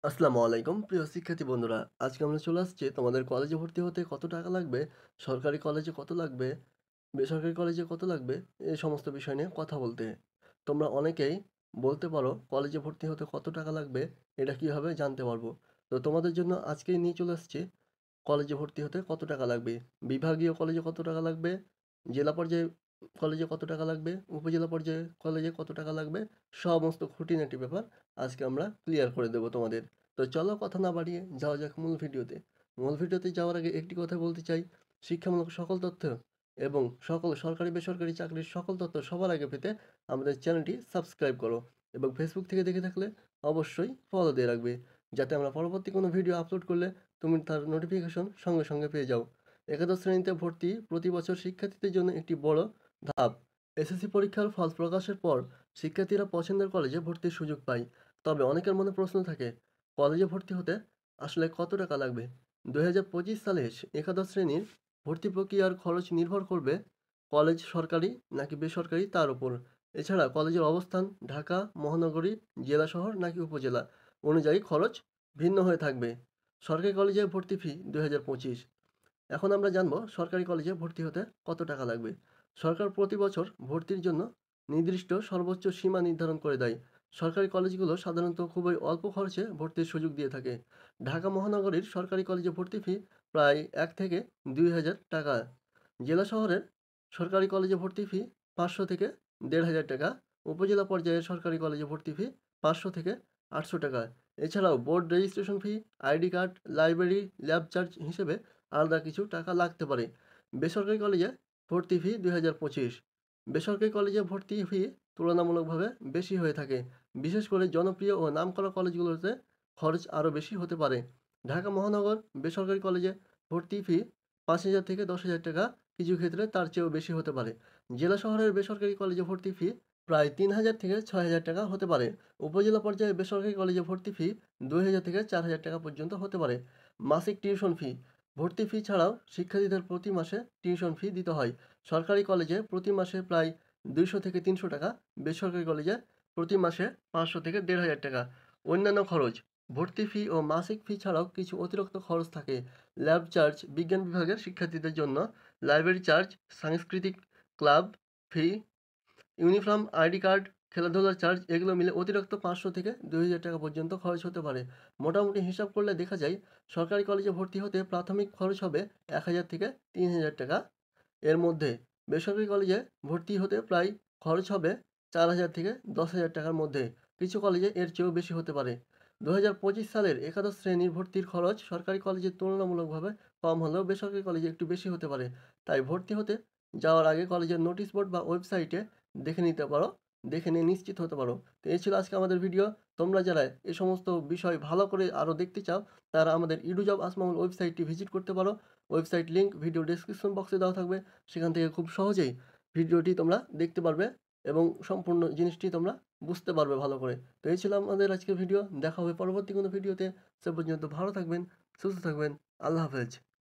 আসসালামু আলাইকুম প্রিয় শিক্ষার্থী বন্ধুরা, আজকে আমরা চলে আসছি তোমাদের কলেজে ভর্তি হতে কত টাকা লাগবে, সরকারি কলেজে কত লাগবে, বেসরকারি কলেজে কত লাগবে, এই সমস্ত বিষয় নিয়ে কথা বলতে। তোমরা অনেকেই বলতে পারো কলেজে ভর্তি হতে কত টাকা লাগবে, এটা কিভাবে জানতে পারবো। তো তোমাদের জন্য আজকেই নিয়ে চলে আসছি কলেজে ভর্তি হতে কত টাকা লাগবে, বিভাগীয় কলেজে কত টাকা লাগবে, জেলা পর্যায়ে কলেজে কত টাকা লাগবে, উপজেলা পর্যায়ে কলেজে কত টাকা লাগবে, সমস্ত খুঁটিনাটি ব্যাপার আজকে আমরা ক্লিয়ার করে দেবো তোমাদের। তো চলো কথা না বাড়িয়ে যাওয়া যাক মূল ভিডিওতে। মূল ভিডিওতে যাওয়ার আগে একটি কথা বলতে চাই, শিক্ষামূলক সকল তথ্য এবং সকল সরকারি বেসরকারি চাকরির সকল তথ্য সবার আগে পেতে আমাদের চ্যানেলটি সাবস্ক্রাইব করো এবং ফেসবুক থেকে দেখে থাকলে অবশ্যই ফলো দিয়ে রাখবে, যাতে আমরা পরবর্তী কোনো ভিডিও আপলোড করলে তুমি তার নোটিফিকেশন সঙ্গে সঙ্গে পেয়ে যাও। একাদশ শ্রেণীতে ভর্তি প্রতি বছর শিক্ষার্থীদের জন্য একটি বড় ধাপ। এসএসসি পরীক্ষার ফল প্রকাশের পর শিক্ষার্থীরা পছন্দের কলেজে ভর্তির সুযোগ পায়। তবে অনেকের মনে প্রশ্ন থাকে, কলেজে ভর্তি হতে আসলে কত টাকা লাগবে। 2025 সালে একাদশ শ্রেণীর ভর্তি প্রক্রিয়ার খরচ নির্ভর করবে কলেজ সরকারি নাকি বেসরকারি তার উপর। এছাড়া কলেজের অবস্থান ঢাকা মহানগরী, জেলা শহর নাকি উপজেলা অনুযায়ী খরচ ভিন্ন হয়ে থাকবে। সরকারি কলেজে ভর্তি ফি 2025। এখন আমরা জানব সরকারি কলেজে ভর্তি হতে কত টাকা লাগবে। সরকার প্রতি বছর ভর্তির জন্য নির্দিষ্ট সর্বোচ্চ সীমা নির্ধারণ করে দেয়। সরকারি কলেজগুলো সাধারণত খুবই অল্প খরচে ভর্তির সুযোগ দিয়ে থাকে। ঢাকা মহানগরীর সরকারি কলেজে ভর্তি ফি প্রায় 1 থেকে 2 হাজার টাকা। জেলা শহরের সরকারি কলেজে ভর্তি ফি 500 থেকে 1,500 টাকা। উপজেলা পর্যায়ের সরকারি কলেজে ভর্তি ফি 500 থেকে 800 টাকা। এছাড়াও board registration fee, ID card, library, lab charge হিসেবে আলাদা কিছু টাকা লাগতে পারে। বেসরকারি কলেজে ভর্তি ফি 2025। বেসরকারি কলেজে ভর্তি ফি তুলনামূলকভাবে বেশি হয়ে থাকে। বিশেষ করে জনপ্রিয় ও নামকরা কলেজগুলোতে খরচ আরও বেশি হতে পারে। ঢাকা মহানগর বেসরকারি কলেজে ভর্তি ফি 5,000 থেকে 10,000 টাকা, কিছু ক্ষেত্রে তার চেয়েও বেশি হতে পারে। জেলা শহরের বেসরকারি কলেজে ভর্তি ফি প্রায় 3,000 থেকে 6,000 টাকা হতে পারে। উপজেলা পর্যায়ে বেসরকারি কলেজে ভর্তি ফি 2,000 থেকে 4,000 টাকা পর্যন্ত হতে পারে। মাসিক টিউশন ফি, ভর্তি ফি ছাড়াও শিক্ষার্থীদের প্রতি মাসে টিউশন ফি দিতে হয়। সরকারি কলেজে প্রতি মাসে প্রায় 200 থেকে 300 টাকা, বেসরকারি কলেজে প্রতি মাসে 500 থেকে 1,500 টাকা। অন্যান্য খরচ, ভর্তি ফি ও মাসিক ফি ছাড়াও কিছু অতিরিক্ত খরচ থাকে। ল্যাব চার্জ বিজ্ঞান বিভাগের শিক্ষার্থীদের জন্য, লাইব্রেরি চার্জ, সাংস্কৃতিক ক্লাব ফি, ইউনিফর্ম, আইডি কার্ড, খেলাধুলার চার্জ, এগুলো মিলে অতিরিক্ত 500 থেকে 2,000 টাকা পর্যন্ত খরচ হতে পারে। মোটামুটি হিসাব করলে দেখা যায় সরকারি কলেজে ভর্তি হতে প্রাথমিক খরচ হবে 1,000 থেকে 3,000 টাকা। এর মধ্যে বেসরকারি কলেজে ভর্তি হতে প্রায় খরচ হবে 4,000 থেকে 10,000 টাকার মধ্যে। কিছু কলেজে এর চেয়েও বেশি হতে পারে। 2025 সালের একাদশ শ্রেণীর ভর্তির খরচ সরকারি কলেজে তুলনামূলকভাবে কম হলেও বেসরকারি কলেজে একটু বেশি হতে পারে। তাই ভর্তি হতে যাওয়ার আগে কলেজের নোটিশ বোর্ড বা ওয়েবসাইটে দেখে নিতে পারো, দেখে নিয়ে নিশ্চিত হতে পারো। তো এই ছিল আজকে আমাদের ভিডিও। তোমরা যারা এ সমস্ত বিষয় ভালো করে আরও দেখতে চাও, তারা আমাদের ইডুজব আসমাউল ওয়েবসাইটটি ভিজিট করতে পারো। ওয়েবসাইট লিঙ্ক ভিডিও ডেসক্রিপশন বক্সে দেওয়া থাকবে। সেখান থেকে খুব সহজেই ভিডিওটি তোমরা দেখতে পারবে এবং সম্পূর্ণ জিনিসটি তোমরা বুঝতে পারবে ভালো করে। তো এই ছিল আমাদের আজকের ভিডিও। দেখা হবে পরবর্তী কোনো ভিডিওতে। সে পর্যন্ত ভালো থাকবেন, সুস্থ থাকবেন। আল্লাহ হাফেজ।